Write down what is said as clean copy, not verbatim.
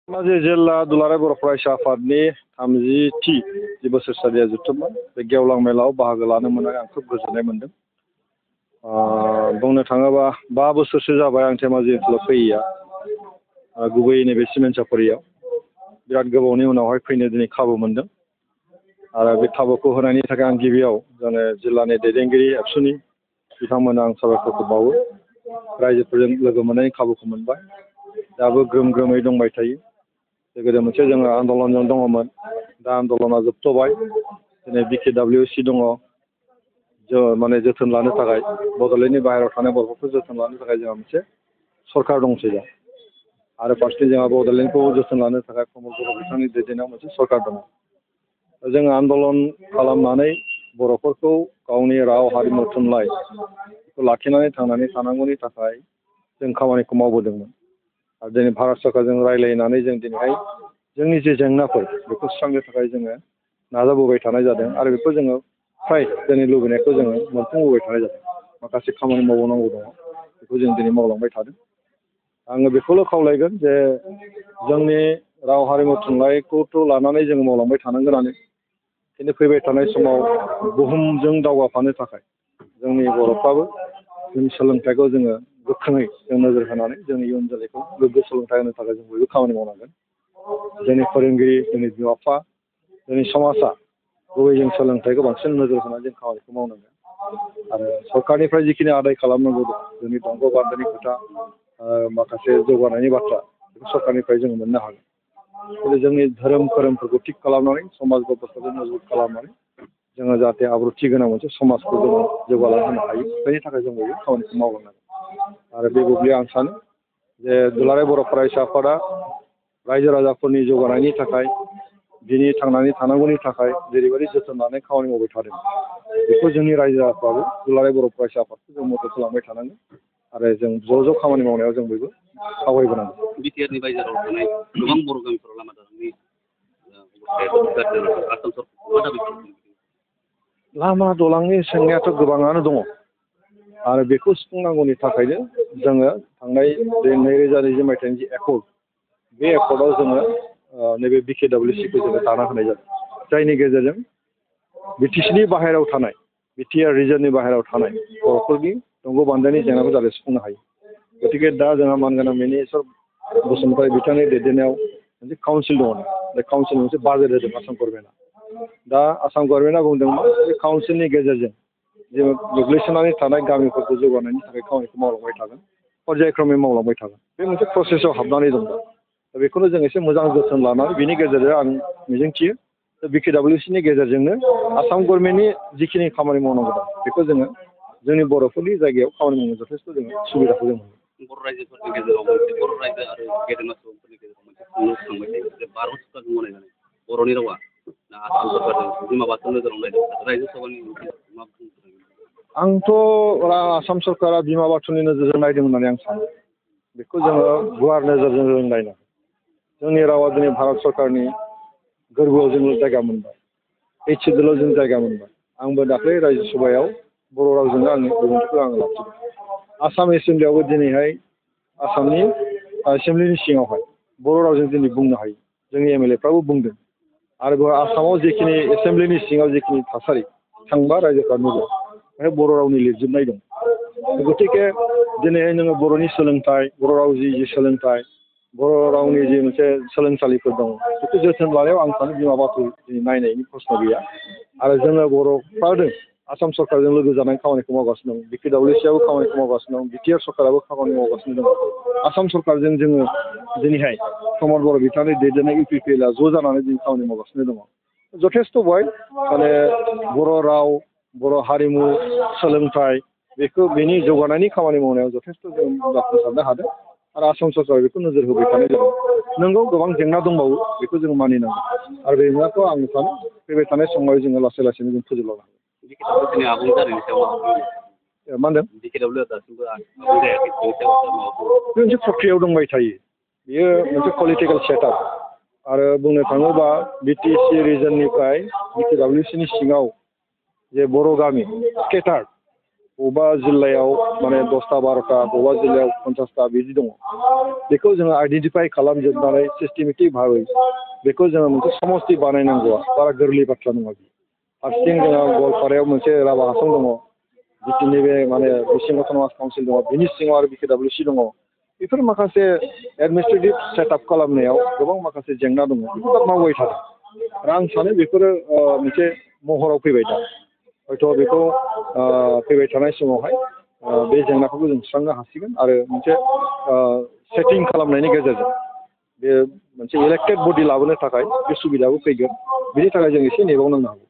धेमाजि जिल्ला दुलाराय बर' फरायसा आफादनि 30थि जि बोसोरसालिया जोबथ'बाय बे गेवलां मेलाव बाहागो लानो मोननानै आं खोब गोजोननाय मोनदों। बुंनो थाङोबा 5 बोसोरसो जाबाय आं धेमाजि ओनसोलाव फैयैया, गुबैयै नैबे सिमेन्ट सापरियाव बिराद गोबावनि उनावहाय फैनो दिनै खाबु मोनदों। आरो बे खाबुखौ होनायनि थाखाय आं गिबियाव जोंनि जिल्लानि दैदेनगिरि एबसुनि बिथांमोननो आं साबायखरखौ बावो। रायजोफोरजों लोगो मोननायनि खाबुखौ मोनबाय, दाबो ग्रोम ग्रोमै दंबाय थायो। गोदो मोनसे जोङो आन्दलनजों दङमोन, दा आन्दलना जोबथ'बाय। दिनै BKWC दङ, माने जोथोन लानो थाखाय बड'लेण्डनि बाहेरायाव थानाय बर'फोरखौ जोथोन लानो थाखाय जोंहा मोनसे सरकार दंसै दा। आरो फारसेथिं जोंहा बड'लेण्डखौ जोथोन लानो थाखाय प्रमद बर' बिथांनि दैदेननायाव मोनसे सरकार दङ। जोङो आन्दलन खालामनानै बर'फोरखौ गावनि राव हारिमु थुनलाइखौ लाखिनानै थांनानै थानांगौनि थाखाय जों खामानिखौ मावबोदोंमोन। आरो दिनै भारत सरकारजों रायज्लायनानै जों दिनैहाय जोंनि जे जेंनाफोर बेखौ सुस्रांनो थाखाय जोङो नाजाबोबाय थानाय जादों। आरो बेखौ जोङो फ्राय जोंनि लुबैनायखौ जोङो मोनफुंबोबाय थानाय जादों। माखासे खामानि मावबावनांगौ दङ, बेखौ जों दिनै मावलांबाय थादों। आङो बेखौल' खावलायगोन जे जोंनि राव हारिमु थुनलाइखौथ' लानानै जोङो मावलांबाय थानांगोनानो, खिन्थु फैबाय थानाय समाव बुहुमजों दावगाफानो थाखाय जोंनि बर'फ्राबो जोंनि सोलोंथाइखौ जोङो गोख्रोङै जों नोजोर होनानै जोंनि इयुन जोलैखौ गोग्गो सोलोंथाइ होनो थाखाय जों बयबो खामानि मावनांगोन। जोंनि फोरोंगिरि, जोंनि बिमा बिफा, जोंनि समाजा गुबै जों सोलोंथाइखौ बांसिन नोजोर होनानै जों खामानिखौ मावनांगोन। आरो सरकारनिफ्राय जिखिनि आदाय खालामनांगौ दं, जोंनि दंग' बान्दोनि खोथा, माखासे जौगानायनि बाथ्रा, बेखौ सरकारनिफ्राय जोङो मोननो हागोन। खिन्थु जोंनि धोरोम खोरोमफोरखौ थिग खालामनानै समाज बेब'स्थाखौ मजबुत खालामनानै जोङो जाहाथे आब्रुथि गोनां मोनसे समाजखौ जोङो जौगालांहोनो हायो, बेनि थाखाय जों बयबो खामानिखौ मावलांनांगोन। आरो बे बुब्लियाव आं सानो जे दुलाराय बर' फरायसा आफादा रायजो राजाफोरनि जौगानायनि थाखाय, दिनै थांनानै थानांगौनि थाखाय जेरैबायदि जोथोन लानाय खामानि मावबाय थादों, बेखौ जोंनि रायजो राजाफ्राबो दुलाराय बर' फरायसा आफादखौ जों मदद खालामबाय थानांगोन। आरो जों ज' खामानि मावनायाव जों बयबो आवगायबोनांगोन। बिटिआरनि बायजोआव थानाय गोबां बर' गामिफोराव लामा दालांनि लामा दलांनि जेंनायाथ' गोबाङानो दङ। आरो बेखौ सुफुंनांगौनि थाखायनो जोङो थांनाय 2020 मायथाइनि जि एकर्ड, बे एकर्डआव जोङो नैबे BKWCखौ जोङो दाना होनाय जादों। जायनि गेजेरजों BTCनि बाहेरायाव थानाय, BTR रिजननि बाहेरायाव थानाय बर'फोरनि दंग' बान्दोनि जेंनाखौ जाहाथे सुफुंनो हायो। गतिके दा जोंहा मानगोनां मिनिस्टार बसुमतारी बिथांनि दैदेननायाव मोनसे काउन्सिल दङ। बे काउन्सिल मोनसे बाजेट होदों आसाम गभर्नमेन्टआ। दा आसाम गभर्नमेन्टआ बुंदोंमोन बे काउन्सिलनि गेजेरजों जोङो गोग्लैसोनानै थानाय गामिफोरखौ जौगानायनि थाखाय खामानिखौ मावलांबाय थागोन, पर्यायक्रमै मावलांबाय थागोन। बे मोनसे प्रसेसआव हाबनानै दं। दा बेखौनो जों एसे मोजां जोथोन लानानै बिनि गेजेरजों आं मिजिंथियो BKWCनि गेजेरजोंनो आसाम गभर्नमेन्टनि जिखिनि खामानि मावनांगौ दं, बेखौ जोङो जोंनि बर'फोरनि जायगायाव खामानि मावनो जथेस्थ' जोङो सुबिदाखौ जों मोनो। बर' रायजोफोरनि गेजेराव मोनसे, बर' रायजो आरो गेदेमा सुबुंफोरनि गेजेराव मोनसे सोंलु थांबाय थायो जे 12 सुकाजों गनायजानाय बर'नि रावा आसाम सरकारजों बिमा बाथौ नोजोराव नायदों, रायजो सभानि मा बुंदों? आंथ' आसाम सरकारा बिमा बाथौनि नोजोरजों नायदों होननानै आं सानो। बेखौ जोङो गुवार नोजोरजों जों नायनांगोन। जोंनि रावा दिनै भारत सरकारनि गोरबोआव जोङो जायगा मोनबाय, HCDL जों जायगा मोनबाय। आंबो दाख्लै रायजो सभायाव बर' रावजोंनो आंनि बिबुंथिखौ आङो लाखिदों। आसाम एसेम्ब्लियावबो दिनैहाय आसामनि एसेम्ब्लिनि सिङावहाय बर' रावजों दिनै बुंनो हायो। जोंनि MLA फ्राबो बुंदों। आरो बेवहाय आसामाव जिखिनि एसेम्ब्लिनि सिङाव जिखिनि थासारि थांबा रायजोफ्रा नुदों, बेहाय बर' रावनि लिरजोबनाय दं। गतिके दिनैहाय नोङो बर'नि सोलोंथाइ, बर' राव जि सोलोंथाइ, बर' रावनि जि मोनसे सोलोंसालिफोर दं, बेखौ जोथोन लानायाव आं सानो बिमा बाथौ नायनायनि प्रस्न गैया। आरो जोङो बर'फ्रानो आसाम सरकारजों लोगो जानानै खामानिखौ मावगासिनो दं। BKWCआबो खामानिखौ मावगासिनो दं, BTR सरकाराबो खामानि मावगासिनो दं। आसाम सरकारजों जोङो दिनैहाय प्रमद बर' बिथांनि दैदेननाय UPPL ज' जानानै जों खामानि मावगासिनो दङ। जथेस्थ' बहाय माने बर' राव, बर' हारिमु, सोलोंथाइ, बेनि जौगानायनि खामानि मावनायाव जथेस्थ' जों जाफुंसारनो हादों। आरो आसाम सरकारा बेखौ नोजोर होबाय थानाय जादों। नंगौ गोबां जेंना दंबावो, बेखौ जों मानिनांगौ। आरो बे जेंनाखौ आं सानो फैबाय थानाय समाव जोङो लासै लासैनो जों फोजोबलांनो हागोन। मा होनदों? बे मोनसे प्रक्रियायाव दंबाय थायो। बेयो मोनसे पलिटिकेल सेटआप। आरो बुंनो थाङोबा BTC रिजननिफ्राय BKWCनि सिङाव जे बर' गामि स्केटार्ड, बबेबा जिल्लायाव माने 10टा 12टा बबेबा जिल्लायाव 50टा बिदि दङ बेखौ जोङो आइडेन्टिफाइ खालामजोबनानै सिस्टेमेटिक भाबै बेखौ जोङो मोनसे समस्ति बानायनांगौआ बारा गोरलै बाथ्रा नङा फारसेथिं जोंहा गवालपारायाव मोनसे राभा हासं दङ जिखिनि बे माने मिसिं अट'नमास काउन्सिल दङ बिनि सिङाव आरो BKWC दङ बेफोर माखासे एडमिनिस्ट्रेटिभ सेटआप खालामनायाव गोबां माखासे जेंना दङ बेखौ दा मावबाय थादों आरो आं सानो बेफोरो मोनसे महराव फैबाय दा हयथ' बेखौ फैबाय थानाय समावहाय बे जेंनाखौबो जों सुस्रांनो हासिगोन आरो मोनसे सेटिं खालामनायनि गेजेरजों बे मोनसे इलेक्टेड बडि लाबोनो थाखाय बे सुबिदाबो फैगोन बिनि थाखाय जों एसे नेबावनांनो हागौ